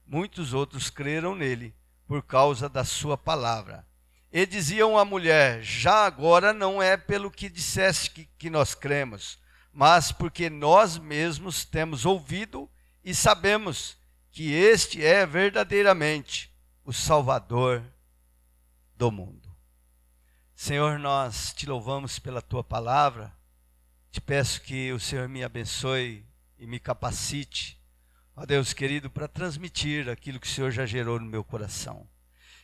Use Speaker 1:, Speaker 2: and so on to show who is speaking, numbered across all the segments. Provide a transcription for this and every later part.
Speaker 1: muitos outros creram nele por causa da sua palavra. E diziam à mulher: já agora não é pelo que disseste que nós cremos, mas porque nós mesmos temos ouvido e sabemos que este é verdadeiramente o Salvador do mundo. Senhor, nós te louvamos pela tua palavra. Te peço que o Senhor me abençoe e me capacite, ó Deus querido, para transmitir aquilo que o Senhor já gerou no meu coração.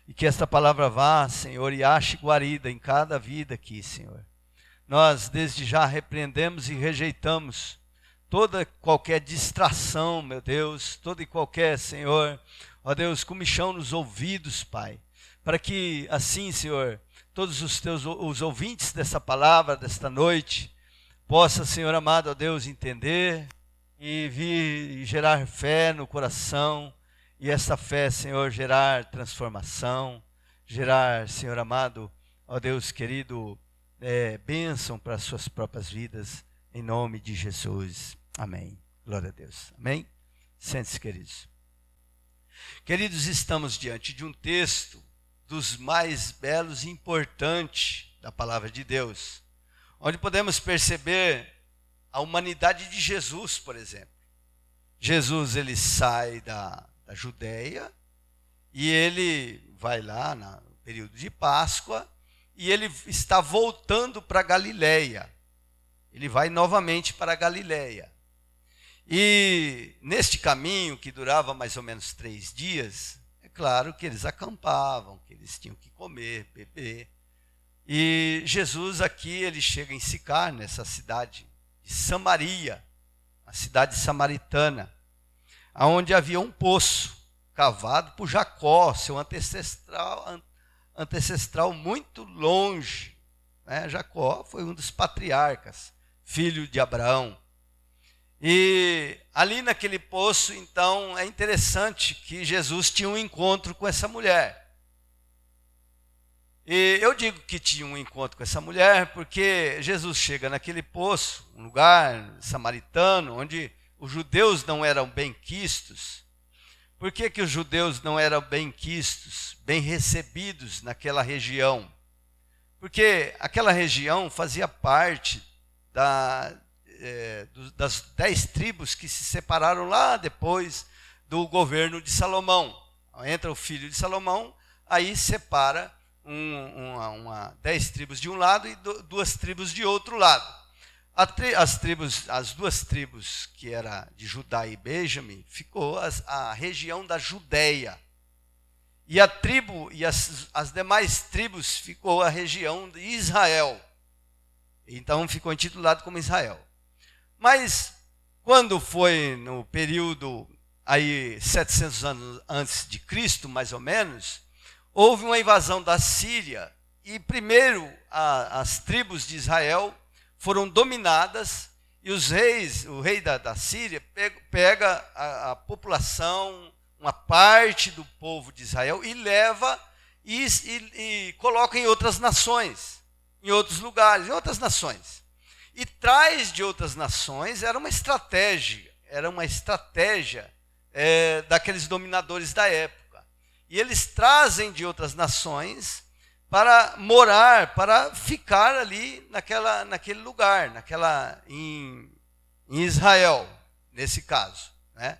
Speaker 1: E que esta palavra vá, Senhor, e ache guarida em cada vida aqui, Senhor. Nós desde já repreendemos e rejeitamos toda qualquer distração, meu Deus, toda e qualquer, Senhor, ó Deus, comichão nos ouvidos, Pai, para que assim, Senhor, todos os ouvintes dessa palavra, desta noite, possa, Senhor amado, ó Deus, entender e vir e gerar fé no coração, e essa fé, Senhor, gerar transformação, gerar, Senhor amado, ó Deus querido, bênção para as suas próprias vidas, em nome de Jesus. Amém. Glória a Deus. Amém? Sente-se, queridos. Queridos, estamos diante de um texto dos mais belos e importantes da palavra de Deus, onde podemos perceber a humanidade de Jesus, por exemplo. Jesus, ele sai da Judeia e ele vai lá no período de Páscoa e ele está voltando para Galileia. Ele vai novamente para Galileia. E neste caminho, que durava mais ou menos 3 dias, é claro que eles acampavam, que eles tinham que comer, beber. E Jesus aqui, ele chega em Sicar, nessa cidade de Samaria, a cidade samaritana, onde havia um poço cavado por Jacó, seu ancestral muito longe. Jacó foi um dos patriarcas, filho de Abraão. E ali naquele poço, então, é interessante que Jesus tinha um encontro com essa mulher. E eu digo que tinha um encontro com essa mulher porque Jesus chega naquele poço, um lugar samaritano, onde os judeus não eram bem-quistos. Por que os judeus não eram bem-quistos, bem recebidos naquela região? Porque aquela região fazia parte das 10 tribos que se separaram lá depois do governo de Salomão. Entra o filho de Salomão, aí separa 10 tribos de um lado e 2 tribos de outro lado. As 2 tribos, que era de Judá e Benjamim, ficou a região da Judéia. E a tribo e as demais tribos ficou a região de Israel. Então ficou intitulado como Israel. Mas quando foi no período aí 700 anos antes de Cristo, mais ou menos, houve uma invasão da Síria e primeiro as tribos de Israel foram dominadas e o rei da Síria pega a população, uma parte do povo de Israel e leva e coloca em outras nações, em outros lugares, em outras nações. E traz de outras nações, era uma estratégia daqueles dominadores da época. E eles trazem de outras nações para morar, para ficar ali naquele lugar, em Israel, nesse caso, né?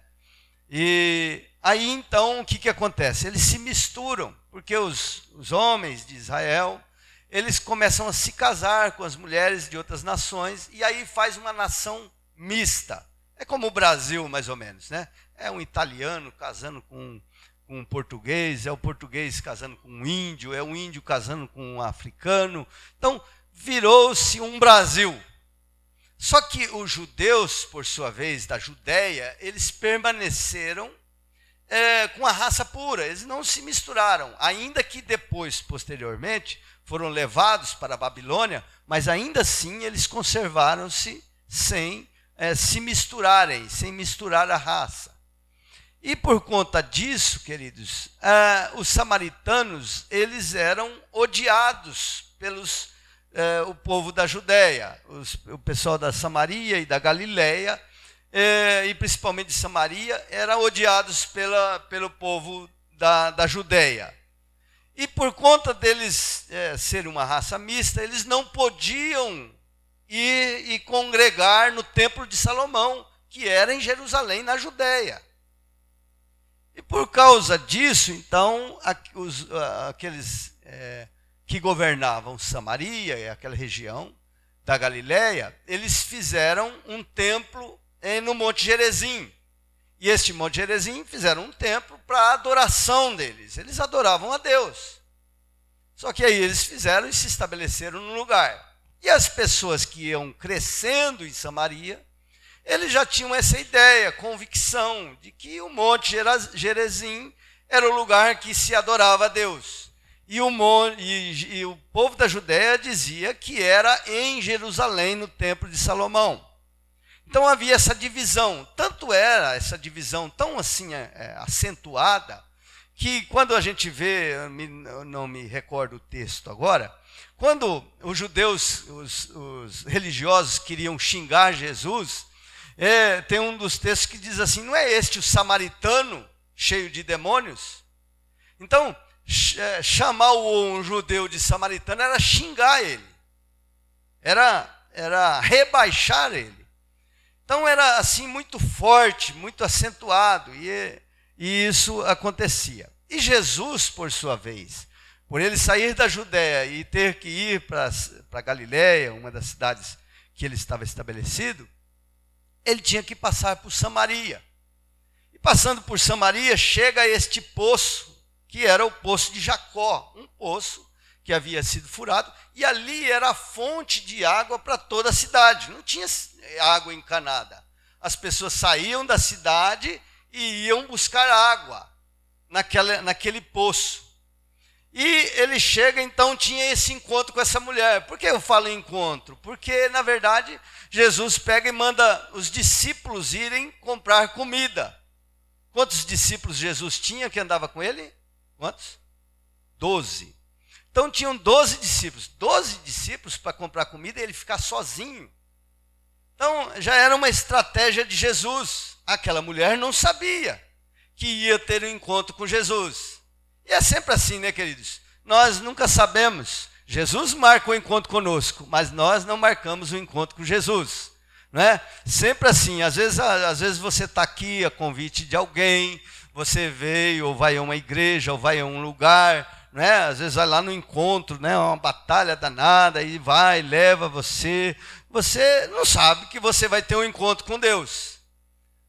Speaker 1: E aí então o que acontece? Eles se misturam, porque os homens de Israel, eles começam a se casar com as mulheres de outras nações, e aí faz uma nação mista. É como o Brasil, mais ou menos, né? É um italiano casando com um português, é o português casando com um índio, é um índio casando com um africano. Então, virou-se um Brasil. Só que os judeus, por sua vez, da Judéia, eles permaneceram com a raça pura, eles não se misturaram, ainda que depois, posteriormente, foram levados para a Babilônia, mas ainda assim eles conservaram-se sem se misturarem, sem misturar a raça. E por conta disso, queridos, os samaritanos, eles eram odiados o povo da Judéia, o pessoal da Samaria e da Galileia, e principalmente de Samaria, eram odiados pelo povo da Judéia. E por conta deles serem uma raça mista, eles não podiam ir e congregar no templo de Salomão, que era em Jerusalém, na Judéia. E por causa disso, então, aqueles que governavam Samaria e aquela região da Galiléia, eles fizeram um templo no Monte Gerizim. E este Monte Gerizim fizeram um templo para a adoração deles. Eles adoravam a Deus. Só que aí eles fizeram e se estabeleceram no lugar. E as pessoas que iam crescendo em Samaria, eles já tinham essa ideia, convicção, de que o Monte Gerizim era o lugar que se adorava a Deus. E o povo da Judéia dizia que era em Jerusalém, no Templo de Salomão. Então havia essa divisão. Tanto era essa divisão tão assim acentuada, que quando a gente vê, eu não me recordo o texto agora, quando os judeus, os religiosos queriam xingar Jesus, tem um dos textos que diz assim: não é este o samaritano cheio de demônios? Então, chamar um judeu de samaritano era xingar ele, era rebaixar ele. Então era assim muito forte, muito acentuado, e isso acontecia. E Jesus, por sua vez, por ele sair da Judéia e ter que ir para Galiléia, uma das cidades que ele estava estabelecido, ele tinha que passar por Samaria. E passando por Samaria, chega a este poço, que era o poço de Jacó, um poço que havia sido furado, e ali era a fonte de água para toda a cidade, não tinha água encanada. As pessoas saíam da cidade e iam buscar água naquele poço. E ele chega, então tinha esse encontro com essa mulher. Por que eu falo encontro? Porque, na verdade, Jesus pega e manda os discípulos irem comprar comida. Quantos discípulos Jesus tinha que andava com ele? Quantos? 12. Então tinham 12 discípulos. 12 discípulos para comprar comida e ele ficar sozinho. Então já era uma estratégia de Jesus. Aquela mulher não sabia que ia ter um encontro com Jesus. E é sempre assim, né, queridos? Nós nunca sabemos. Jesus marca o encontro conosco, mas nós não marcamos o encontro com Jesus. Não é? Sempre assim. Às vezes você está aqui a convite de alguém, você veio ou vai a uma igreja ou vai a um lugar, não é? Às vezes vai lá no encontro, né? Uma batalha danada, e vai, leva você. Você não sabe que você vai ter um encontro com Deus.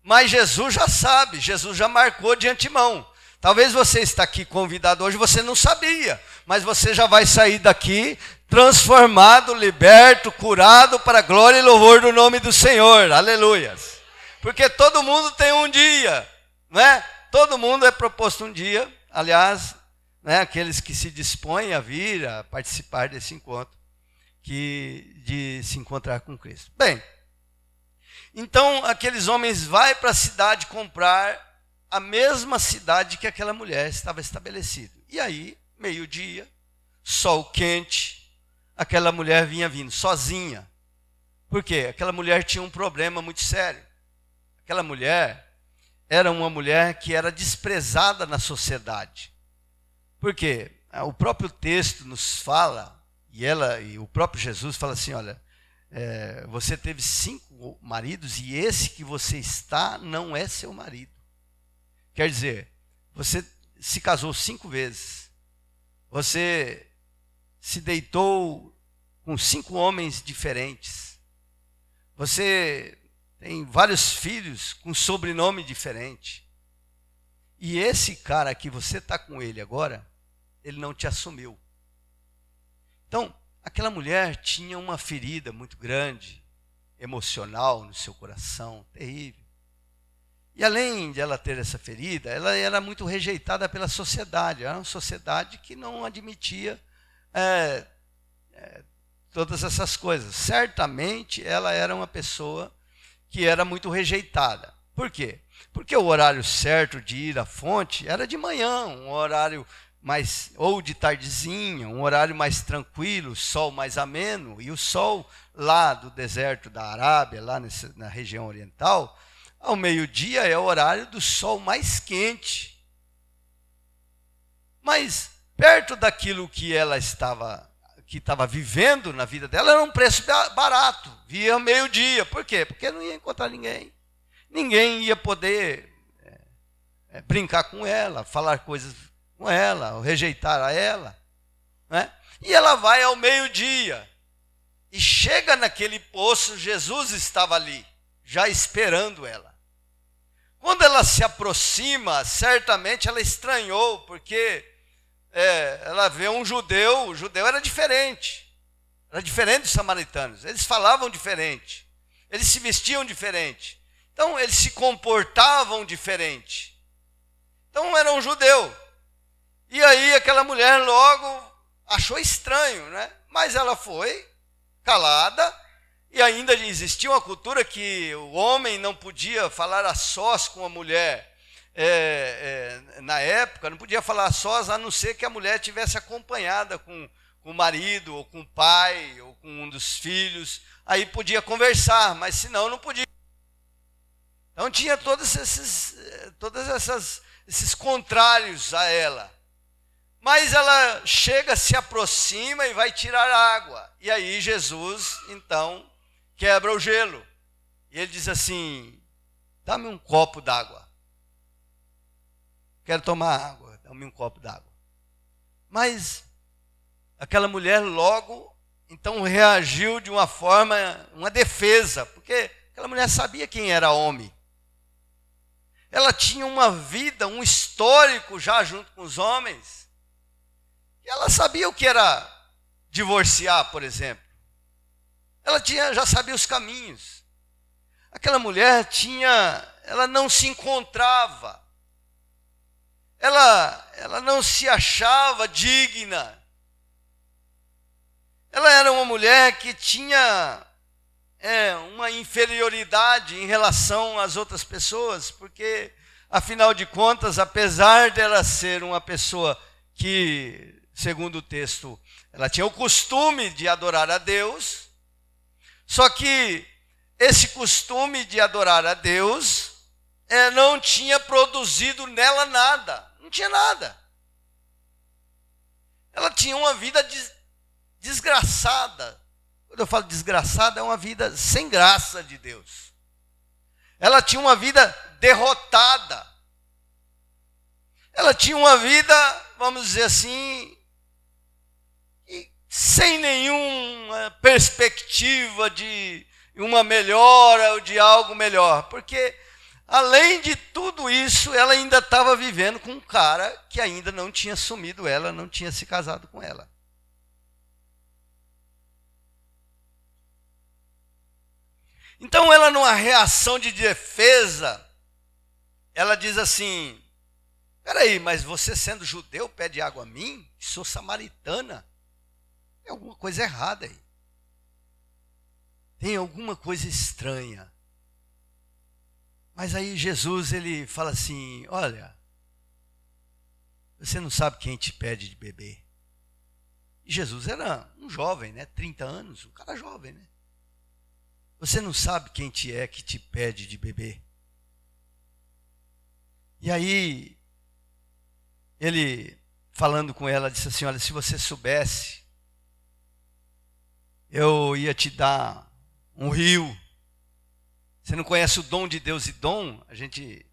Speaker 1: Mas Jesus já sabe, Jesus já marcou de antemão. Talvez você está aqui convidado hoje, você não sabia, mas você já vai sair daqui transformado, liberto, curado para a glória e louvor do nome do Senhor. Aleluias. Porque todo mundo tem um dia, não é? Todo mundo é proposto um dia, aliás, né, aqueles que se dispõem a vir, a participar desse encontro, de se encontrar com Cristo. Bem, então aqueles homens vão para a cidade comprar a mesma cidade que aquela mulher estava estabelecida. E aí, meio-dia, sol quente, aquela mulher vinha vindo sozinha. Por quê? Aquela mulher tinha um problema muito sério. Aquela mulher era uma mulher que era desprezada na sociedade. Por quê? O próprio texto nos fala, e o próprio Jesus fala assim, olha, você teve 5 maridos e esse que você está não é seu marido. Quer dizer, você se casou 5 vezes, você se deitou com 5 homens diferentes, você tem vários filhos com sobrenome diferente, e esse cara que você está com ele agora, ele não te assumiu. Então, aquela mulher tinha uma ferida muito grande, emocional no seu coração, terrível. E além de ela ter essa ferida, ela era muito rejeitada pela sociedade. Era uma sociedade que não admitia todas essas coisas. Certamente ela era uma pessoa que era muito rejeitada. Por quê? Porque o horário certo de ir à fonte era de manhã, um horário mais, ou de tardezinha, um horário mais tranquilo, sol mais ameno. E o sol lá do deserto da Arábia, lá na região oriental, ao meio-dia é o horário do sol mais quente. Mas perto daquilo que ela estava vivendo na vida dela, era um preço barato. Via ao meio-dia. Por quê? Porque não ia encontrar ninguém. Ninguém ia poder brincar com ela, falar coisas com ela, ou rejeitar a ela. Né? E ela vai ao meio-dia. E chega naquele poço, Jesus estava ali, já esperando ela. Quando ela se aproxima, certamente ela estranhou, porque ela vê um judeu, o judeu era diferente dos samaritanos, eles falavam diferente, eles se vestiam diferente, então eles se comportavam diferente, então era um judeu, e aí aquela mulher logo achou estranho, né? Mas ela foi calada, e ainda existia uma cultura que o homem não podia falar a sós com a mulher, na época, não podia falar a sós, a não ser que a mulher tivesse acompanhada com o marido, ou com o pai, ou com um dos filhos, aí podia conversar, mas senão não podia. Então tinha todos esses contrários a ela. Mas ela chega, se aproxima e vai tirar água. E aí Jesus, então, quebra o gelo. E ele diz assim: dá-me um copo d'água. Quero tomar água, dá-me um copo d'água. Mas aquela mulher logo, então, reagiu de uma forma, uma defesa, porque aquela mulher sabia quem era homem. Ela tinha uma vida, um histórico já junto com os homens. E ela sabia o que era divorciar, por exemplo. Ela já sabia os caminhos. Aquela mulher ela não se encontrava. Ela não se achava digna. Ela era uma mulher que tinha uma inferioridade em relação às outras pessoas, porque, afinal de contas, apesar dela ser uma pessoa que, segundo o texto, ela tinha o costume de adorar a Deus, só que esse costume de adorar a Deus não tinha produzido nela nada, não tinha nada. Ela tinha uma vida desgraçada. Quando eu falo desgraçada, é uma vida sem graça de Deus. Ela tinha uma vida derrotada. Ela tinha uma vida, vamos dizer assim, sem nenhuma perspectiva de uma melhora ou de algo melhor. Porque, além de tudo isso, ela ainda estava vivendo com um cara que ainda não tinha assumido ela, não tinha se casado com ela. Então ela, numa reação de defesa, ela diz assim: peraí, mas você sendo judeu pede água a mim? Que sou samaritana? Tem alguma coisa errada aí. Tem alguma coisa estranha. Mas aí Jesus, ele fala assim: olha, você não sabe quem te pede de beber. E Jesus era um jovem, né? 30 anos, um cara jovem, né? Você não sabe quem que te pede de beber. E aí, ele, falando com ela, disse assim: olha, se você soubesse, eu ia te dar um rio. Você não conhece o dom de Deus, e dom, a gente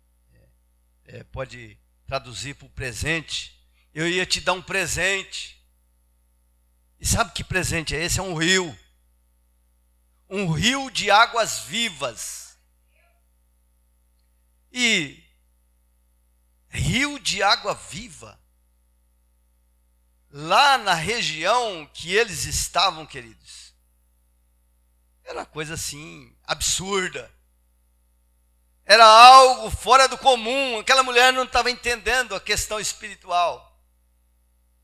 Speaker 1: pode traduzir para o presente. Eu ia te dar um presente. E sabe que presente é esse? É um rio. Um rio de águas vivas. E rio de água viva, lá na região que eles estavam, queridos, era uma coisa assim, absurda. Era algo fora do comum. Aquela mulher não estava entendendo a questão espiritual.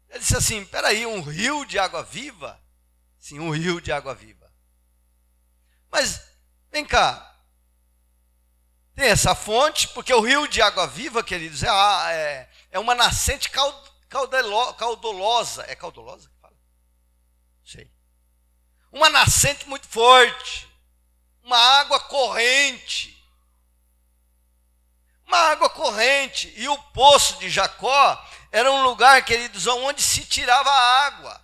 Speaker 1: Ela disse assim: peraí, um rio de água viva? Sim, um rio de água viva. Mas, vem cá, tem essa fonte, porque o rio de água viva, queridos, é uma nascente caudalosa. É caudalosa que fala? Não sei. Uma nascente muito forte, uma água corrente. uma água corrente. E o poço de Jacó era um lugar, queridos, onde se tirava água.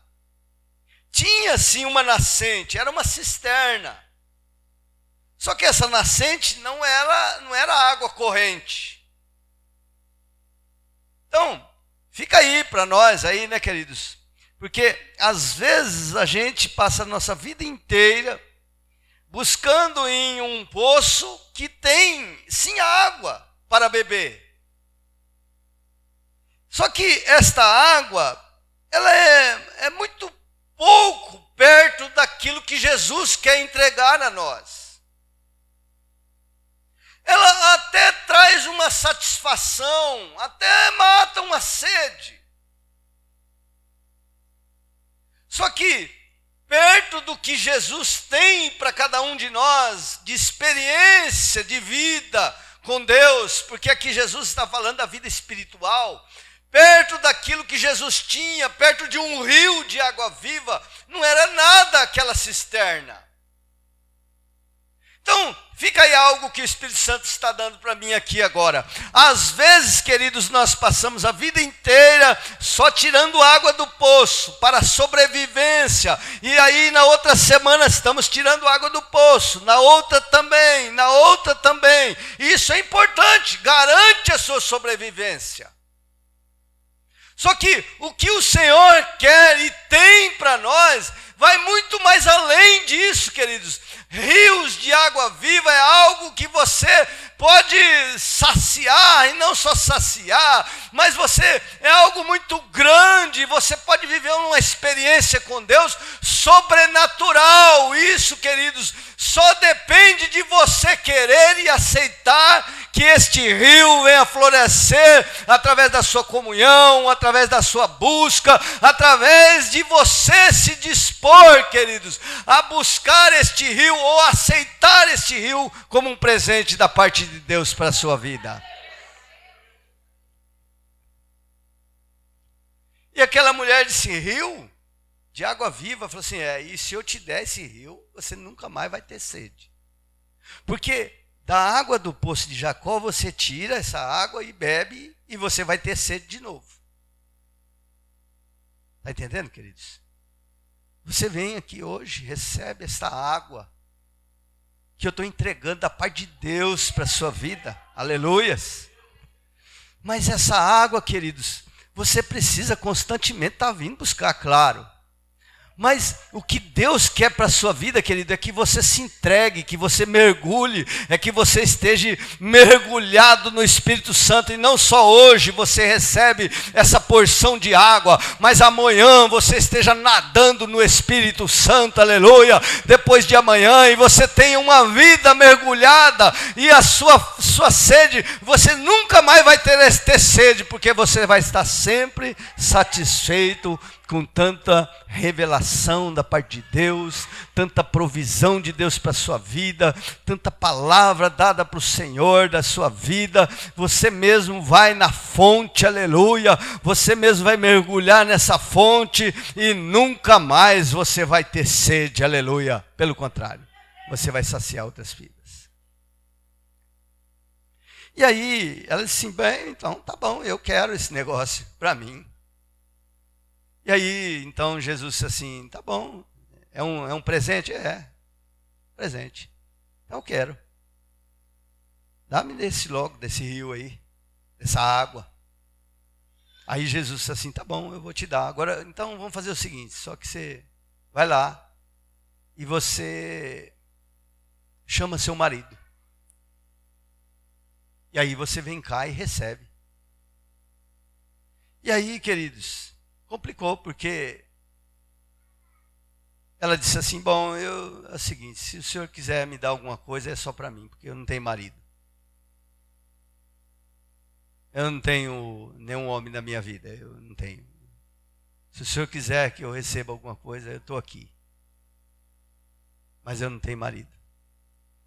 Speaker 1: Tinha sim uma nascente, era uma cisterna. Só que essa nascente não era água corrente. Então, fica aí para nós aí, né, queridos? Porque às vezes a gente passa a nossa vida inteira buscando em um poço que tem sim água para beber. Só que esta água, ela é muito pouco perto daquilo que Jesus quer entregar a nós. Ela até traz uma satisfação, até mata uma sede. Só que perto do que Jesus tem para cada um de nós, de experiência de vida com Deus, porque aqui Jesus está falando da vida espiritual, perto daquilo que Jesus tinha, perto de um rio de água viva, não era nada aquela cisterna. Então, fica aí algo que o Espírito Santo está dando para mim aqui agora. Às vezes, queridos, nós passamos a vida inteira só tirando água do poço para sobrevivência. E aí, na outra semana, estamos tirando água do poço. Na outra também, na outra também. Isso é importante, garante a sua sobrevivência. Só que o que o Senhor quer e tem para nós vai muito mais além disso, queridos. Rios de água viva é algo que você pode saciar, e não só saciar, mas é algo muito grande, você pode viver uma experiência com Deus sobrenatural. Isso, queridos, só depende de você querer e aceitar que este rio venha florescer através da sua comunhão, através da sua busca, através de você se dispor, queridos, a buscar este rio ou aceitar este rio como um presente da parte de Deus para a sua vida. E aquela mulher desse rio de água viva falou assim: e se eu te der esse rio, você nunca mais vai ter sede. Porque da água do poço de Jacó, você tira essa água e bebe, e você vai ter sede de novo. Está entendendo, queridos? Você vem aqui hoje, recebe essa água que eu estou entregando da parte de Deus para a sua vida. Aleluias. Mas essa água, queridos, você precisa constantemente estar vindo buscar, claro. Mas o que Deus quer para a sua vida, querido, é que você se entregue, que você mergulhe, é que você esteja mergulhado no Espírito Santo. E não só hoje você recebe essa porção de água, mas amanhã você esteja nadando no Espírito Santo, aleluia. Depois de amanhã, e você tenha uma vida mergulhada, e a sua sede, você nunca mais vai ter sede, porque você vai estar sempre satisfeito com tanta revelação da parte de Deus, tanta provisão de Deus para a sua vida, tanta palavra dada para o Senhor da sua vida. Você mesmo vai na fonte, aleluia, você mesmo vai mergulhar nessa fonte e nunca mais você vai ter sede, aleluia. Pelo contrário, você vai saciar outras vidas. E aí, ela disse assim: bem, então tá bom, eu quero esse negócio para mim. E aí, então, Jesus disse assim: tá bom, é um presente? Presente. Então eu quero. Dá-me desse rio aí, dessa água. Aí Jesus disse assim: tá bom, eu vou te dar. Agora, então vamos fazer o seguinte, só que você vai lá e você chama seu marido. E aí você vem cá e recebe. E aí, queridos, complicou, porque ela disse assim: bom, é o seguinte, se o senhor quiser me dar alguma coisa, é só para mim, porque eu não tenho marido. Eu não tenho nenhum homem na minha vida, eu não tenho. Se o senhor quiser que eu receba alguma coisa, eu estou aqui. Mas eu não tenho marido.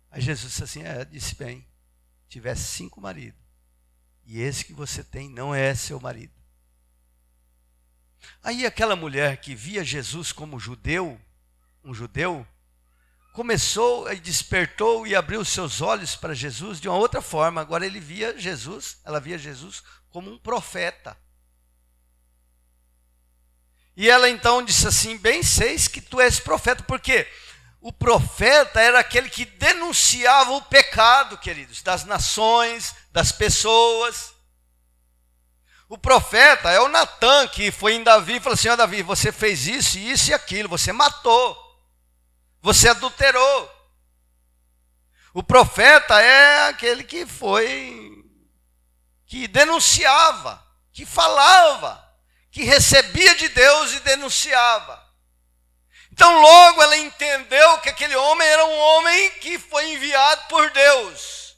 Speaker 1: Aí Jesus disse assim: disse bem, tivesse 5 maridos, e esse que você tem não é seu marido. Aí aquela mulher que via Jesus como judeu, um judeu, começou e despertou e abriu seus olhos para Jesus de uma outra forma. Agora ela via Jesus como um profeta. E ela então disse assim: bem seis que tu és profeta. Por quê? O profeta era aquele que denunciava o pecado, queridos, das nações, das pessoas. O profeta é o Natã, que foi em Davi e falou assim: ó Davi, você fez isso, isso e aquilo, você matou, você adulterou. O profeta é aquele que denunciava, que falava, que recebia de Deus e denunciava. Então logo ela entendeu que aquele homem era um homem que foi enviado por Deus,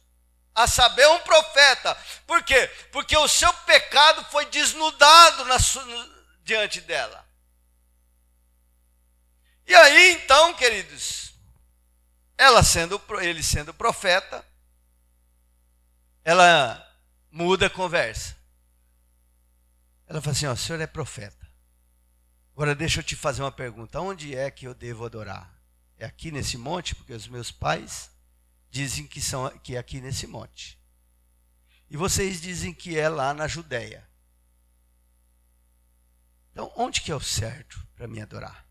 Speaker 1: a saber, um profeta. Por quê? Porque o seu pecado foi desnudado diante dela. E aí então, queridos, ele sendo profeta, ela muda a conversa. Ela fala assim: ó, o senhor é profeta. Agora deixa eu te fazer uma pergunta. Onde é que eu devo adorar? É aqui nesse monte? Porque os meus pais dizem que é aqui nesse monte. E vocês dizem que é lá na Judéia. Então, onde que é o certo para me adorar?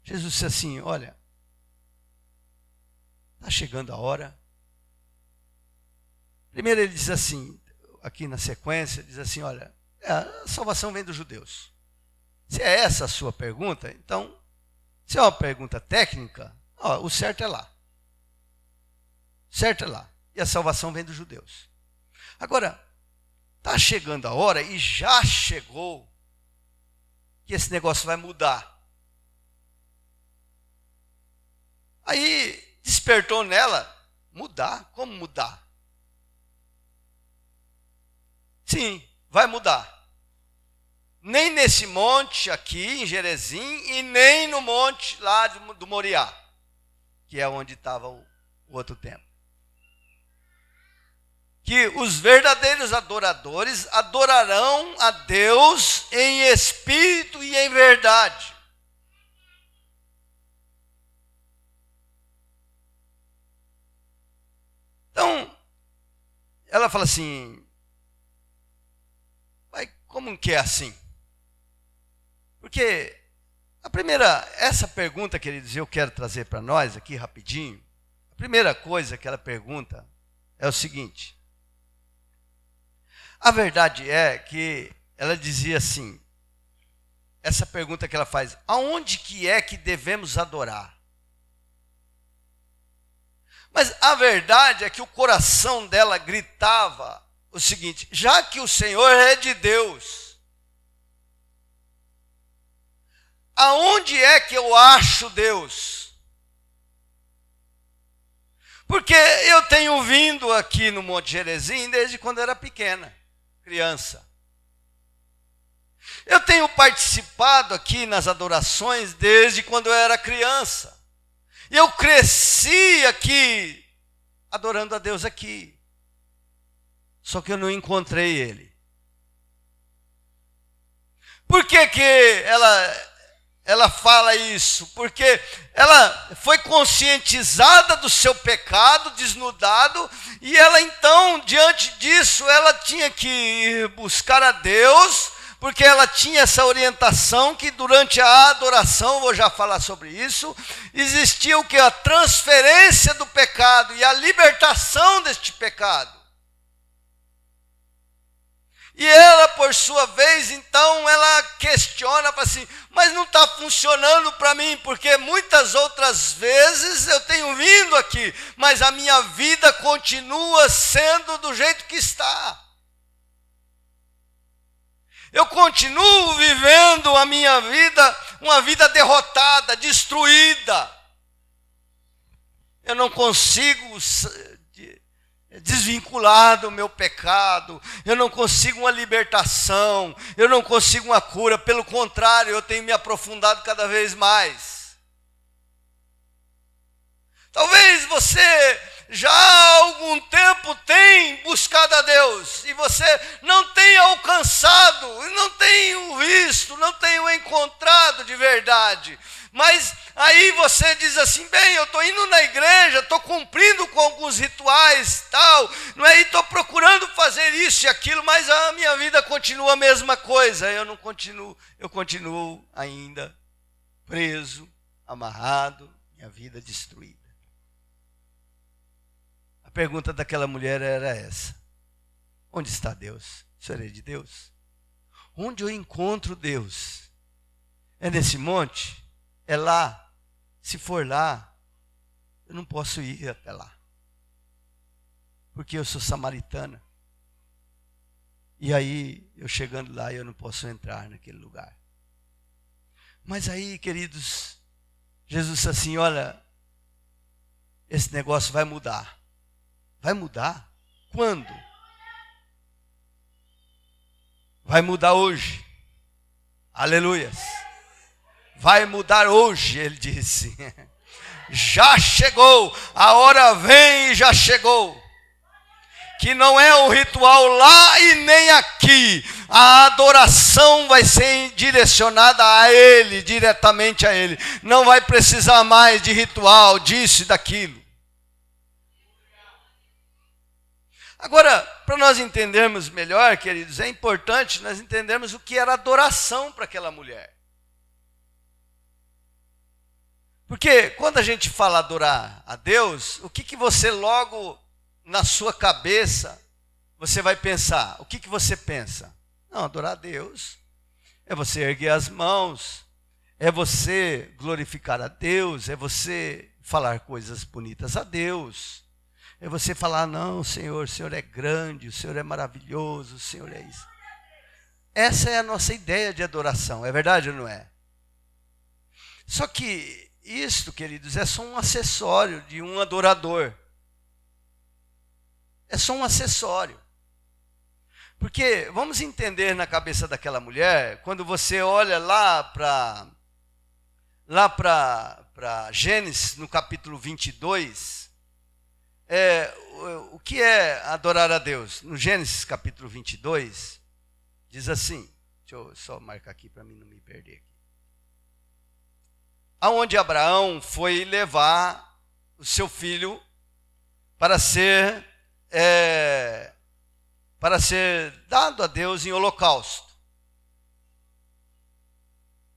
Speaker 1: Jesus disse assim: olha, está chegando a hora. Primeiro ele diz assim, aqui na sequência, diz assim: olha, a salvação vem dos judeus. Se é essa a sua pergunta, então, se é uma pergunta técnica, o certo é lá. Certo é lá. E a salvação vem dos judeus. Agora, está chegando a hora, e já chegou, que esse negócio vai mudar. Aí despertou nela: mudar? Como mudar? Sim, vai mudar. Nem nesse monte aqui em Gerezim e nem no monte lá do Moriá, que é onde estava o outro templo. Que os verdadeiros adoradores adorarão a Deus em espírito e em verdade. Então, ela fala assim: mas como que é assim? Porque essa pergunta, queridos, eu quero trazer para nós aqui rapidinho. A primeira coisa que ela pergunta é o seguinte: a verdade é que ela dizia assim, essa pergunta que ela faz: aonde que é que devemos adorar? Mas a verdade é que o coração dela gritava o seguinte: já que o Senhor é de Deus, aonde é que eu acho Deus? Porque eu tenho vindo aqui no Monte Gerezim desde quando era pequena, criança. Eu tenho participado aqui nas adorações desde quando eu era criança. E eu cresci aqui, adorando a Deus aqui. Só que eu não encontrei Ele. Por que que ela fala isso? Porque ela foi conscientizada do seu pecado, desnudado, e ela então, diante disso, ela tinha que ir buscar a Deus, porque ela tinha essa orientação que durante a adoração, vou já falar sobre isso, existia o que? A transferência do pecado e a libertação deste pecado. E ela, por sua vez, então, ela questiona, fala assim: mas não está funcionando para mim, porque muitas outras vezes eu tenho vindo aqui, mas a minha vida continua sendo do jeito que está. Eu continuo vivendo a minha vida, uma vida derrotada, destruída. Eu não consigo desvincular do meu pecado, eu não consigo uma libertação, eu não consigo uma cura, pelo contrário, eu tenho me aprofundado cada vez mais. Talvez você já há algum tempo tem buscado a Deus e você não tem alcançado, não tem visto, não tem o encontrado de verdade. Mas aí você diz assim, bem, eu estou indo na igreja, estou cumprindo com alguns rituais, tal, não é? E estou procurando fazer isso e aquilo, mas a minha vida continua a mesma coisa. Eu continuo ainda preso, amarrado, minha vida destruída. A pergunta daquela mulher era essa: onde está Deus? O Senhor é de Deus? Onde eu encontro Deus? É nesse monte? É lá? Se for lá, eu não posso ir até lá, porque eu sou samaritana. E aí, eu chegando lá, eu não posso entrar naquele lugar. Mas aí, queridos, Jesus disse assim, olha, esse negócio vai mudar. Vai mudar? Quando? Vai mudar hoje. Aleluias. Vai mudar hoje, ele disse. Já chegou, a hora vem e já chegou. Que não é um ritual lá e nem aqui. A adoração vai ser direcionada a Ele, diretamente a Ele. Não vai precisar mais de ritual, disso e daquilo. Agora, para nós entendermos melhor, queridos, é importante nós entendermos o que era adoração para aquela mulher. Porque quando a gente fala adorar a Deus, o que você logo na sua cabeça você vai pensar? O que você pensa? Não, adorar a Deus é você erguer as mãos, é você glorificar a Deus, é você falar coisas bonitas a Deus, é você falar, não, Senhor, o Senhor é grande, o Senhor é maravilhoso, o Senhor é isso. Essa é a nossa ideia de adoração, é verdade ou não é? Só que isto, queridos, é só um acessório de um adorador. É só um acessório. Porque, vamos entender na cabeça daquela mulher, quando você olha lá para Gênesis, no capítulo 22, o que é adorar a Deus? No Gênesis capítulo 22, diz assim, deixa eu só marcar aqui para mim não me perder aqui. Aonde Abraão foi levar o seu filho para ser dado a Deus em holocausto.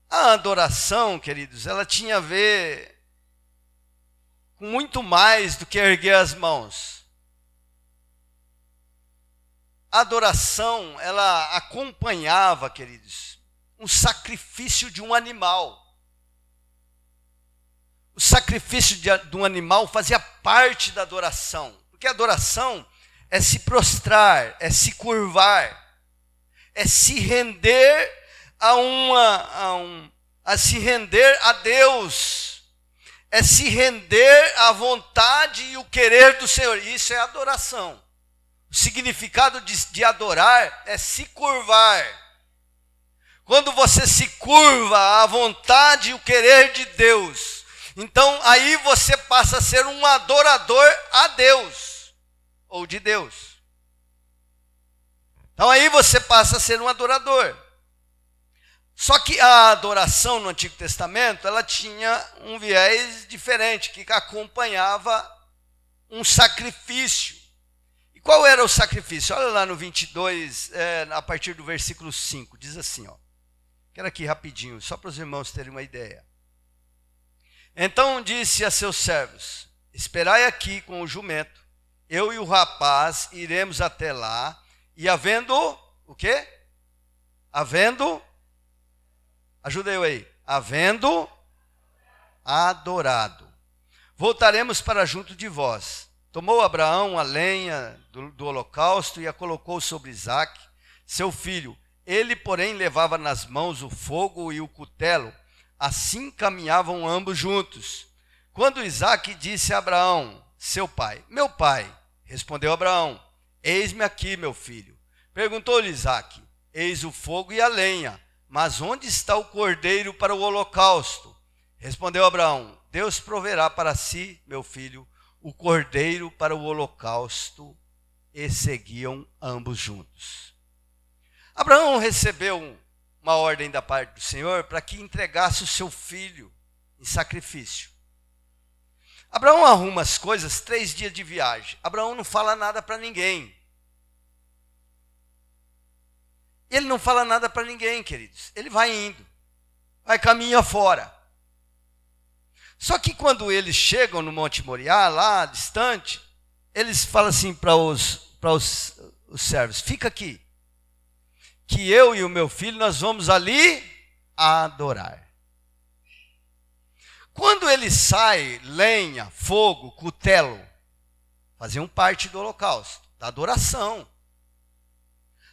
Speaker 1: A adoração, queridos, ela tinha a ver com muito mais do que erguer as mãos. A adoração, ela acompanhava, queridos, um sacrifício de um animal. O sacrifício de um animal fazia parte da adoração. Porque a adoração é se prostrar, é se curvar, é se render se render a Deus, é se render à vontade e o querer do Senhor. Isso é adoração. O significado de adorar é se curvar. Quando você se curva à vontade e o querer de Deus, então aí você passa a ser um adorador a Deus, ou de Deus. Então aí você passa a ser um adorador. Só que a adoração no Antigo Testamento, ela tinha um viés diferente, que acompanhava um sacrifício. E qual era o sacrifício? Olha lá no 22, a partir do versículo 5, diz assim, ó. Quero aqui rapidinho, só para os irmãos terem uma ideia. Então disse a seus servos, esperai aqui com o jumento, eu e o rapaz iremos até lá, e havendo, o quê? Ajuda eu aí. Havendo adorado, voltaremos para junto de vós. Tomou Abraão a lenha do holocausto e a colocou sobre Isaque, seu filho. Ele, porém, levava nas mãos o fogo e o cutelo. Assim caminhavam ambos juntos. Quando Isaque disse a Abraão, seu pai, meu pai, respondeu Abraão, eis-me aqui, meu filho. Perguntou-lhe Isaque, eis o fogo e a lenha, mas onde está o cordeiro para o holocausto? Respondeu Abraão, Deus proverá para si, meu filho, o cordeiro para o holocausto e seguiam ambos juntos. Abraão recebeu uma ordem da parte do Senhor para que entregasse o seu filho em sacrifício. Abraão arruma as coisas, 3 dias de viagem. Abraão não fala nada para ninguém. Ele não fala nada para ninguém, queridos. Ele vai indo, vai caminho fora. Só que quando eles chegam no Monte Moriá, lá distante, eles falam assim para os servos: fica aqui, que eu e o meu filho nós vamos ali adorar. Quando ele sai, lenha, fogo, cutelo, faziam parte do holocausto, da adoração.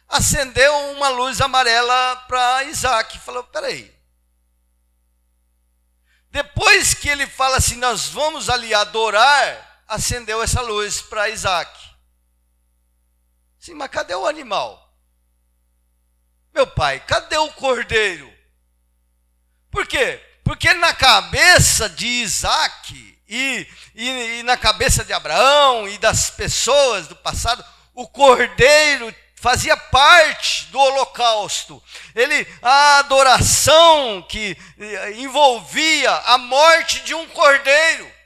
Speaker 1: Acendeu uma luz amarela para Isaac. Falou: peraí. Depois que ele fala assim, nós vamos ali adorar, acendeu essa luz para Isaac. Sim, mas cadê o animal? Meu pai, cadê o cordeiro? Por quê? Porque na cabeça de Isaac e na cabeça de Abraão e das pessoas do passado, o cordeiro fazia parte do holocausto. A adoração que envolvia a morte de um cordeiro.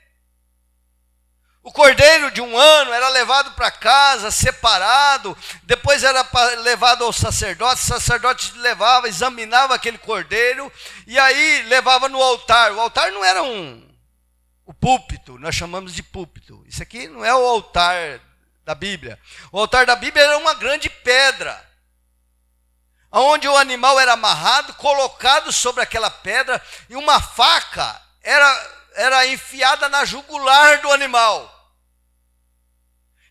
Speaker 1: O cordeiro de 1 ano era levado para casa, separado, depois era levado ao sacerdote, o sacerdote levava, examinava aquele cordeiro, e aí levava no altar. O altar não era o púlpito, nós chamamos de púlpito. Isso aqui não é o altar da Bíblia. O altar da Bíblia era uma grande pedra, onde o animal era amarrado, colocado sobre aquela pedra, e uma faca era enfiada na jugular do animal.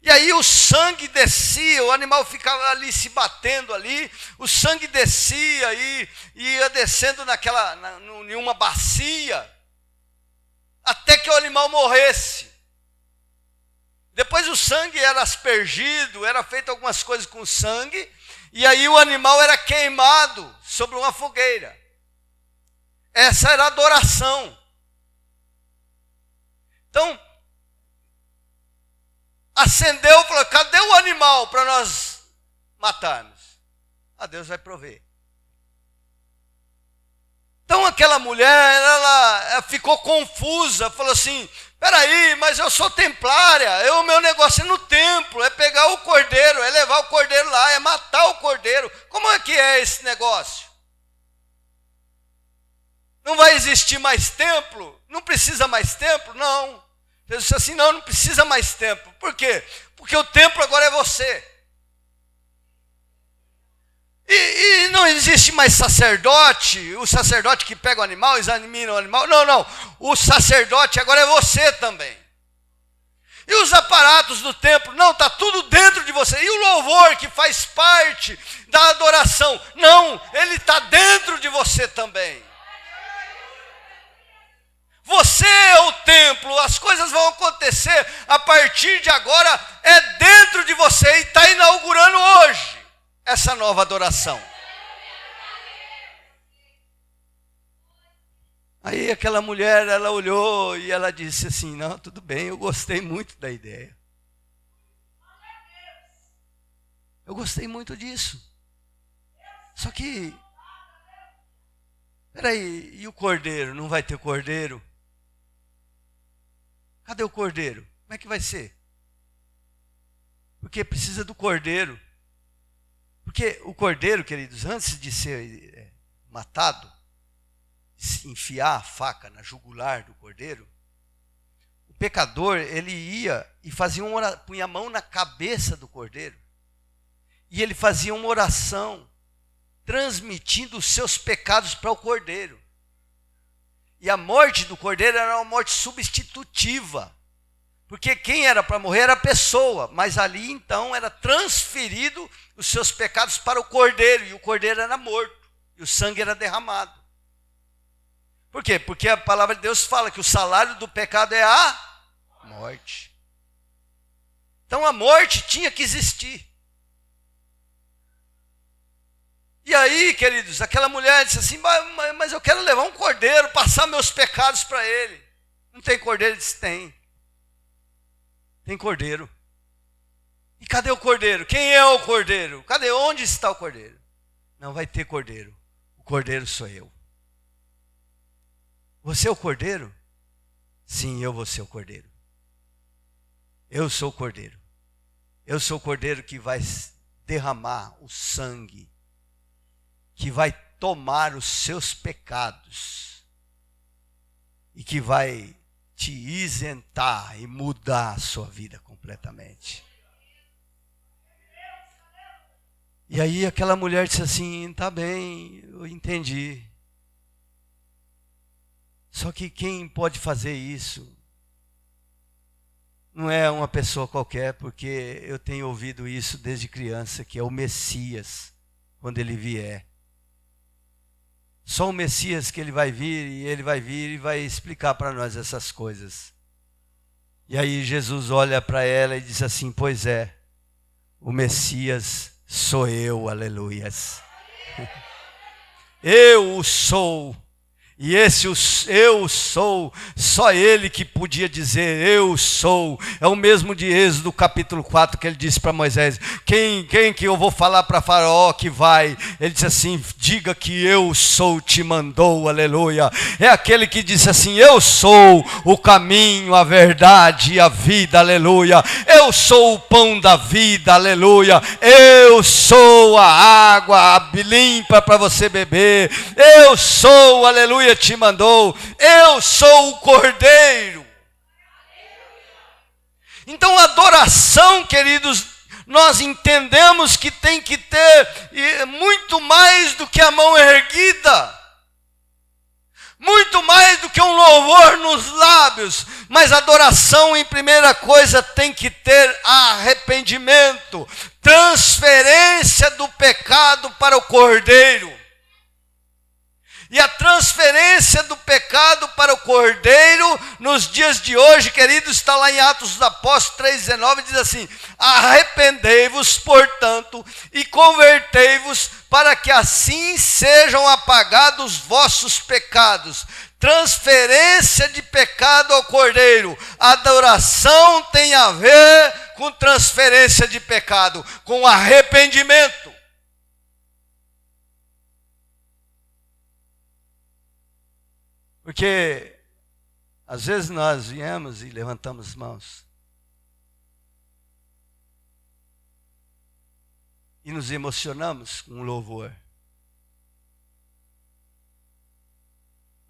Speaker 1: E aí o sangue descia, o animal ficava ali se batendo ali, o sangue descia e ia descendo em uma bacia, até que o animal morresse. Depois o sangue era aspergido, era feito algumas coisas com sangue, e aí o animal era queimado sobre uma fogueira. Essa era a adoração. Então, acendeu e falou: cadê o animal para nós matarmos? Deus vai prover. Então aquela mulher, ela ficou confusa, falou assim: peraí, mas eu sou templária, o meu negócio é no templo, é pegar o cordeiro, é levar o cordeiro lá, é matar o cordeiro. Como é que é esse negócio? Não vai existir mais templo? Não precisa mais templo? Não. Jesus disse assim: não precisa mais templo. Por quê? Porque o templo agora é você. E não existe mais sacerdote, o sacerdote que pega o animal, examina o animal. Não. O sacerdote agora é você também. E os aparatos do templo, não, está tudo dentro de você. E o louvor que faz parte da adoração, não, ele está dentro de você também. Você é o templo, as coisas vão acontecer a partir de agora, é dentro de você e está inaugurando hoje essa nova adoração. Aí aquela mulher, ela olhou e ela disse assim: não, tudo bem, eu gostei muito da ideia. Eu gostei muito disso. Só que, peraí, e o cordeiro? Não vai ter cordeiro? Cadê o cordeiro? Como é que vai ser? Porque precisa do cordeiro. Porque o cordeiro, queridos, antes de ser matado, enfiar a faca na jugular do cordeiro, o pecador, ele ia e fazia punha a mão na cabeça do cordeiro, e ele fazia uma oração, transmitindo os seus pecados para o cordeiro. E a morte do cordeiro era uma morte substitutiva, porque quem era para morrer era a pessoa, mas ali então era transferido os seus pecados para o cordeiro, e o cordeiro era morto, e o sangue era derramado. Por quê? Porque a palavra de Deus fala que o salário do pecado é a morte. Então a morte tinha que existir. E aí, queridos, aquela mulher disse assim: mas eu quero levar um cordeiro, passar meus pecados para ele. Não tem cordeiro? Ele disse: tem. tem cordeiro. E cadê o cordeiro? Quem é o cordeiro? Cadê? Onde está o cordeiro? Não vai ter cordeiro. O cordeiro sou eu. Você é o cordeiro? Sim, eu vou ser o cordeiro. Eu sou o cordeiro. Eu sou o cordeiro que vai derramar o sangue, que vai tomar os seus pecados e que vai te isentar e mudar a sua vida completamente. E aí aquela mulher disse assim, tá bem, eu entendi. Só que quem pode fazer isso não é uma pessoa qualquer, porque eu tenho ouvido isso desde criança, que é o Messias, quando ele vier. Só o Messias que ele vai vir, e ele vai vir e vai explicar para nós essas coisas. E aí Jesus olha para ela e diz assim, pois é, o Messias sou eu, aleluias. Eu o sou. E esse eu sou, só ele que podia dizer eu sou. É o mesmo de Êxodo capítulo 4 que ele disse para Moisés, quem que eu vou falar para Faraó que vai? Ele disse assim, diga que eu sou te mandou, aleluia. É aquele que disse assim, eu sou o caminho, a verdade e a vida, aleluia. Eu sou o pão da vida, aleluia. Eu sou a água limpa para você beber. Eu sou, aleluia, te mandou. Eu sou o cordeiro. Então adoração, queridos, nós entendemos que tem que ter muito mais do que a mão erguida, muito mais do que um louvor nos lábios, mas adoração em primeira coisa tem que ter arrependimento, transferência do pecado para o cordeiro. E a transferência do pecado para o cordeiro, nos dias de hoje, queridos, está lá em Atos dos Apóstolos 3,19, diz assim, arrependei-vos, portanto, e convertei-vos, para que assim sejam apagados vossos pecados. Transferência de pecado ao cordeiro. Adoração tem a ver com transferência de pecado, com arrependimento. Porque às vezes nós viemos e levantamos as mãos e nos emocionamos com o louvor.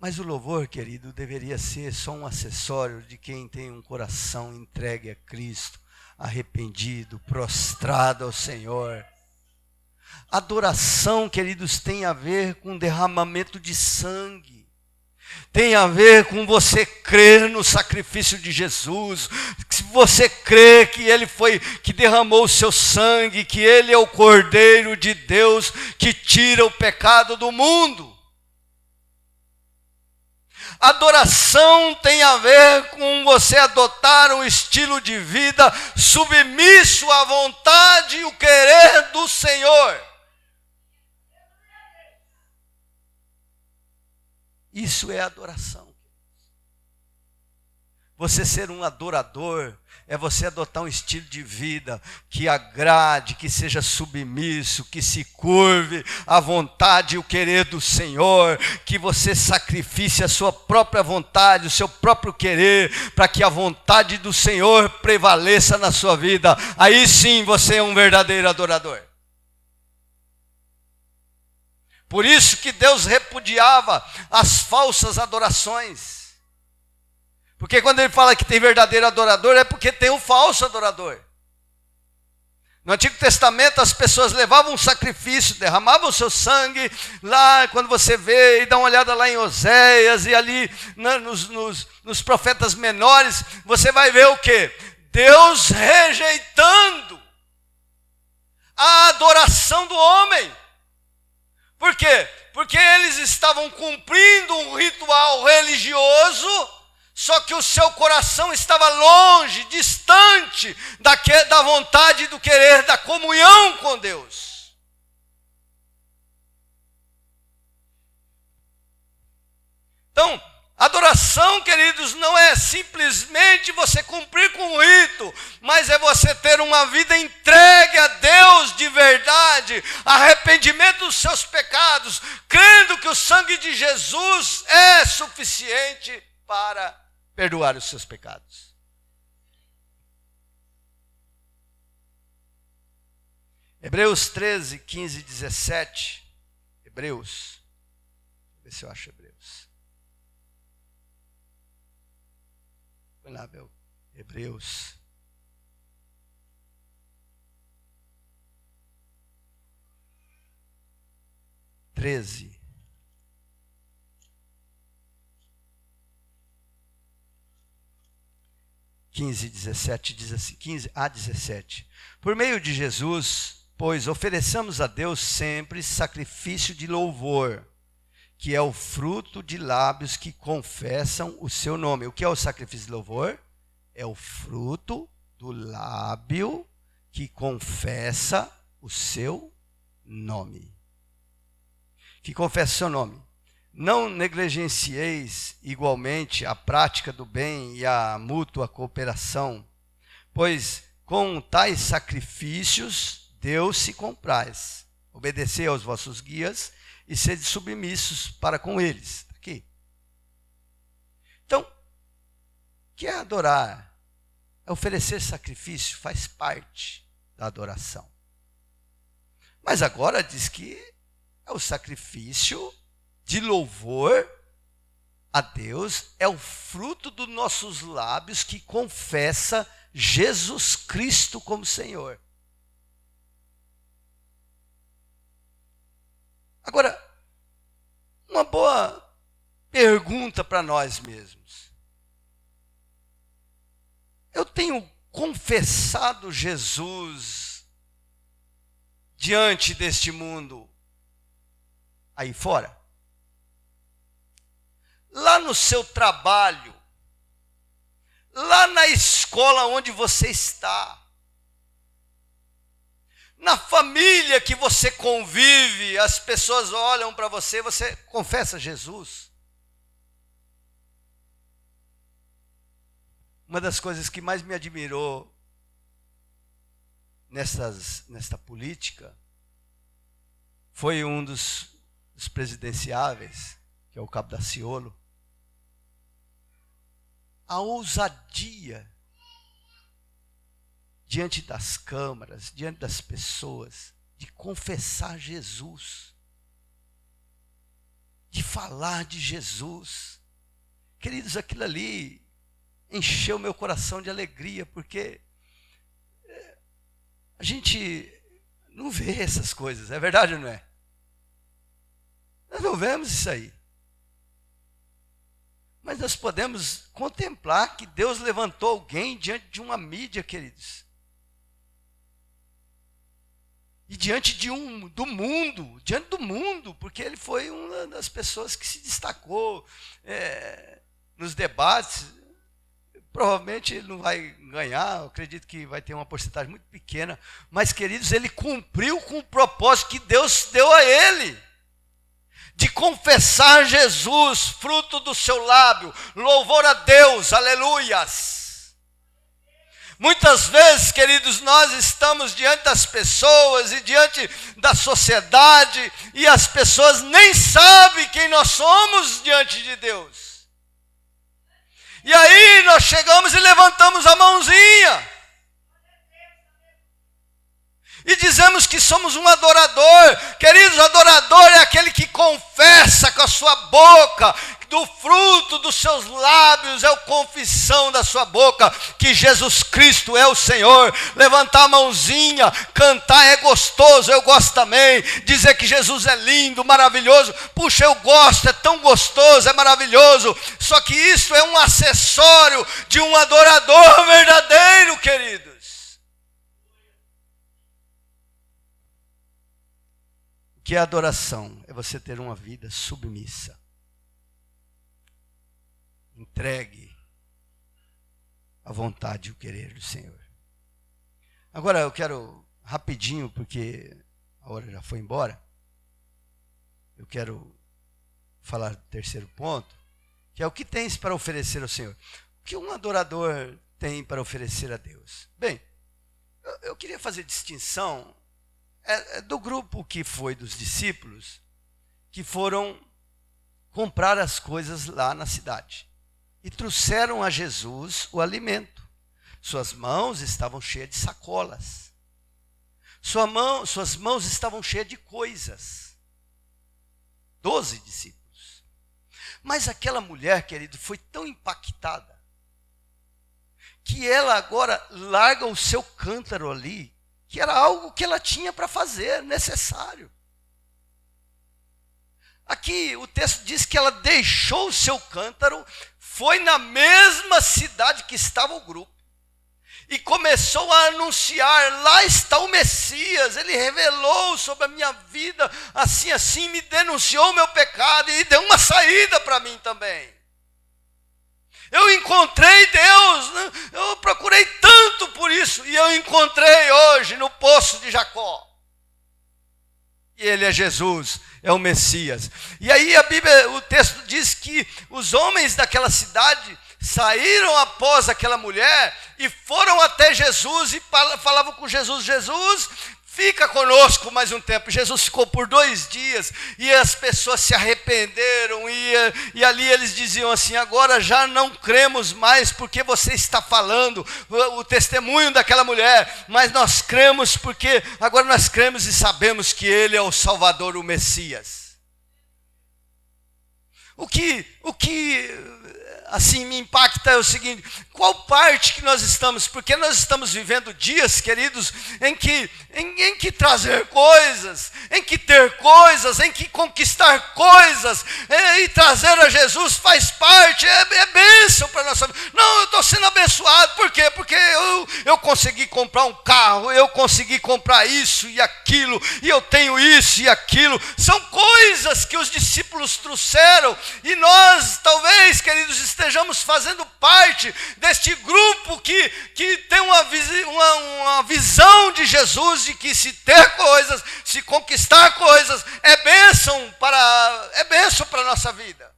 Speaker 1: Mas o louvor, querido, deveria ser só um acessório de quem tem um coração entregue a Cristo, arrependido, prostrado ao Senhor. Adoração, queridos, tem a ver com derramamento de sangue. Tem a ver com você crer no sacrifício de Jesus, se você crê que Ele foi, que derramou o seu sangue, que Ele é o Cordeiro de Deus que tira o pecado do mundo. Adoração tem a ver com você adotar um estilo de vida submisso à vontade e o querer do Senhor. Isso é adoração. Você ser um adorador é você adotar um estilo de vida que agrade, que seja submisso, que se curve à vontade e o querer do Senhor, que você sacrifique a sua própria vontade, o seu próprio querer, para que a vontade do Senhor prevaleça na sua vida. Aí sim você é um verdadeiro adorador. Por isso que Deus repudiava as falsas adorações. Porque quando ele fala que tem verdadeiro adorador, é porque tem um falso adorador. No Antigo Testamento as pessoas levavam um sacrifício, derramavam o seu sangue, lá quando você vê e dá uma olhada lá em Oséias e ali nos profetas menores, você vai ver o quê? Deus rejeitando a adoração do homem. Por quê? Porque eles estavam cumprindo um ritual religioso, só que o seu coração estava longe, distante da vontade e do querer, da comunhão com Deus. Então, Adoração, queridos, não é simplesmente você cumprir com o rito, mas é você ter uma vida entregue a Deus de verdade, arrependimento dos seus pecados, crendo que o sangue de Jesus é suficiente para perdoar os seus pecados. Hebreus 13, 15 e 17. Hebreus. Deixa eu ver se eu acho Hebreus. Põe lá, meu. Hebreus. Treze. 15, 17 diz assim, 15 a 17. Por meio de Jesus, pois ofereçamos a Deus sempre sacrifício de louvor, que é o fruto de lábios que confessam o seu nome. O que é o sacrifício de louvor? É o fruto do lábio que confessa o seu nome. Que confessa o seu nome. Não negligencieis igualmente a prática do bem e a mútua cooperação, pois com tais sacrifícios Deus se compraz. Obedecei aos vossos guias e sede submissos para com eles. Aqui. Então, o que é adorar? É oferecer sacrifício, faz parte da adoração. Mas agora diz que é o sacrifício de louvor a Deus, é o fruto dos nossos lábios que confessa Jesus Cristo como Senhor. Agora, uma boa pergunta para nós mesmos. Eu tenho confessado Jesus diante deste mundo aí fora? Lá no seu trabalho, lá na escola onde você está, na família que você convive, as pessoas olham para você, você confessa Jesus. Uma das coisas que mais me admirou nesta política foi um dos presidenciáveis, que é o Cabo Daciolo. A ousadia diante das câmaras, diante das pessoas, de confessar Jesus, de falar de Jesus. Queridos, aquilo ali encheu meu coração de alegria, porque a gente não vê essas coisas, é verdade ou não é? Nós não vemos isso aí. Mas nós podemos contemplar que Deus levantou alguém diante de uma mídia, queridos. E diante do mundo, porque ele foi uma das pessoas que se destacou nos debates. Provavelmente ele não vai ganhar, eu acredito que vai ter uma porcentagem muito pequena. Mas, queridos, ele cumpriu com o propósito que Deus deu a ele. De confessar Jesus, fruto do seu lábio, louvor a Deus, aleluias. Muitas vezes, queridos, nós estamos diante das pessoas e diante da sociedade, e as pessoas nem sabem quem nós somos diante de Deus. E aí nós chegamos e levantamos a mãozinha. E dizemos que somos um adorador. Queridos, adorador é aquele que confessa com a sua boca, do fruto dos seus lábios, é a confissão da sua boca, que Jesus Cristo é o Senhor. Levantar a mãozinha, cantar é gostoso, eu gosto também. Dizer que Jesus é lindo, maravilhoso. Puxa, eu gosto, é tão gostoso, é maravilhoso. Só que isso é um acessório de um adorador verdadeiro, queridos. O que é adoração? É você ter uma vida submissa, entregue à vontade e o querer do Senhor. Agora eu quero rapidinho, porque a hora já foi embora, eu quero falar do terceiro ponto, que é o que tens para oferecer ao Senhor. O que um adorador tem para oferecer a Deus? Bem, eu queria fazer distinção do grupo que foi dos discípulos, que foram comprar as coisas lá na cidade e trouxeram a Jesus o alimento. Suas mãos estavam cheias de sacolas. Suas mãos estavam cheias de coisas. 12 discípulos. Mas aquela mulher, querido, foi tão impactada que ela agora larga o seu cântaro ali, que era algo que ela tinha para fazer, necessário. Aqui o texto diz que ela deixou o seu cântaro, foi na mesma cidade que estava o grupo e começou a anunciar: lá está o Messias, ele revelou sobre a minha vida, assim, assim, me denunciou o meu pecado e deu uma saída para mim também. Eu encontrei Deus, né? Eu procurei tanto por isso, e eu encontrei hoje no poço de Jacó. E ele é Jesus, é o Messias. E aí o texto diz que os homens daquela cidade saíram após aquela mulher e foram até Jesus e falavam com Jesus: Jesus, fica conosco mais um tempo. Jesus ficou por 2 dias e as pessoas se arrependeram e ali eles diziam assim: agora já não cremos mais porque você está falando o testemunho daquela mulher, mas nós cremos porque agora nós cremos e sabemos que ele é o Salvador, o Messias. O que assim me impacta é o seguinte: qual parte que nós estamos? Porque nós estamos vivendo dias, queridos, em que trazer coisas, em que ter coisas, em que conquistar coisas, e trazer a Jesus faz parte, é bênção para a nossa vida. Não, eu estou sendo abençoado, por quê? Porque eu consegui comprar um carro, eu consegui comprar isso e aquilo, e eu tenho isso e aquilo. São coisas que os discípulos trouxeram, e nós talvez, queridos, estejamos fazendo parte deste grupo que tem uma visão de Jesus, de que se ter coisas, se conquistar coisas, é bênção para a nossa vida.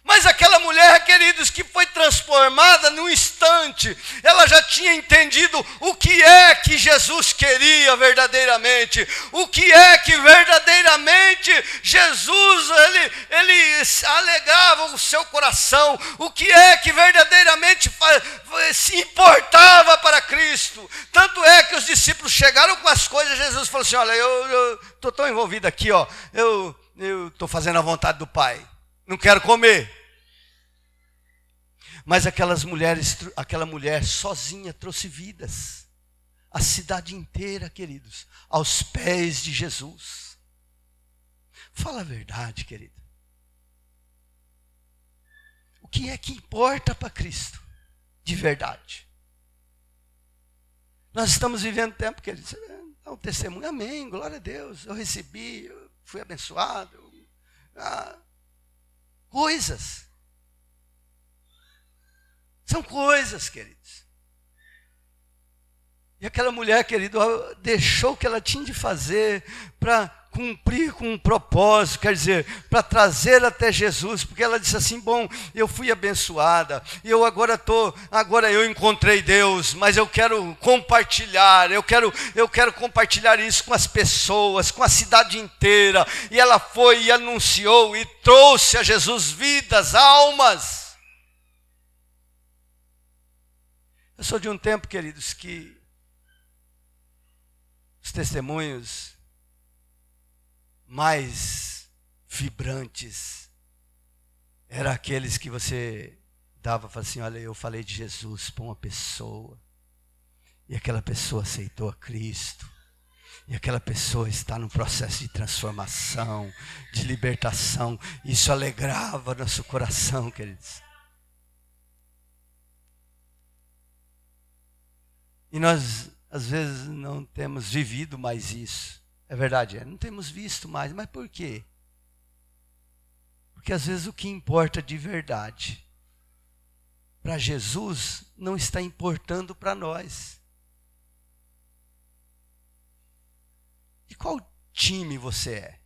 Speaker 1: Mas aquela mulher, queridos, que foi transformada num instante, ela já tinha entendido o que é que Jesus queria verdadeiramente, o que é que verdadeiramente Jesus, ele alegrava o seu coração, o que é que verdadeiramente se importava para Cristo. Tanto é que os discípulos chegaram com as coisas, Jesus falou assim: olha, eu estou tão envolvido aqui, ó, eu estou fazendo a vontade do Pai. Não quero comer. Mas aquela mulher sozinha trouxe vidas. A cidade inteira, queridos, aos pés de Jesus. Fala a verdade, querido. O que é que importa para Cristo? De verdade. Nós estamos vivendo tempo, queridos, dá um testemunho. Amém, glória a Deus. Eu recebi, eu fui abençoado. Coisas. São coisas, queridos. E aquela mulher, querido, deixou o que ela tinha de fazer para cumprir com um propósito, quer dizer, para trazer até Jesus, porque ela disse assim: bom, eu fui abençoada, eu agora eu encontrei Deus, mas eu quero compartilhar, eu quero compartilhar isso com as pessoas, com a cidade inteira. E ela foi e anunciou e trouxe a Jesus vidas, almas. Eu sou de um tempo, queridos, que os testemunhos mais vibrantes eram aqueles que você dava, falava assim: olha, eu falei de Jesus para uma pessoa, e aquela pessoa aceitou a Cristo, e aquela pessoa está num processo de transformação, de libertação. Isso alegrava nosso coração, queridos. E nós, às vezes, não temos vivido mais isso. É verdade, não temos visto mais. Mas por quê? Porque às vezes o que importa de verdade para Jesus não está importando para nós. De qual time você é?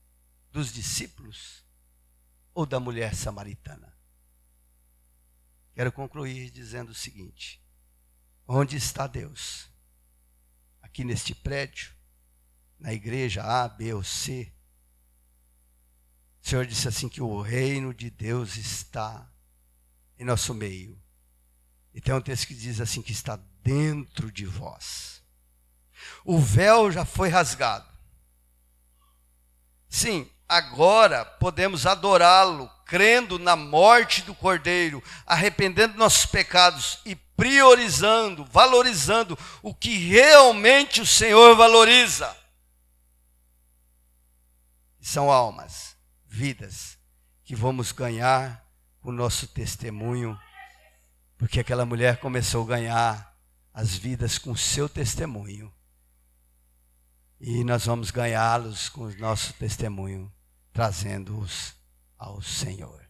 Speaker 1: Dos discípulos ou da mulher samaritana? Quero concluir dizendo o seguinte: onde está Deus? Aqui neste prédio? Na igreja A, B ou C? O Senhor disse assim que o reino de Deus está em nosso meio. E tem um texto que diz assim que está dentro de vós. O véu já foi rasgado. Sim, agora podemos adorá-lo, crendo na morte do Cordeiro, arrependendo dos nossos pecados e priorizando, valorizando o que realmente o Senhor valoriza. São almas, vidas, que vamos ganhar com o nosso testemunho, porque aquela mulher começou a ganhar as vidas com o seu testemunho. E nós vamos ganhá-los com o nosso testemunho, trazendo-os ao Senhor.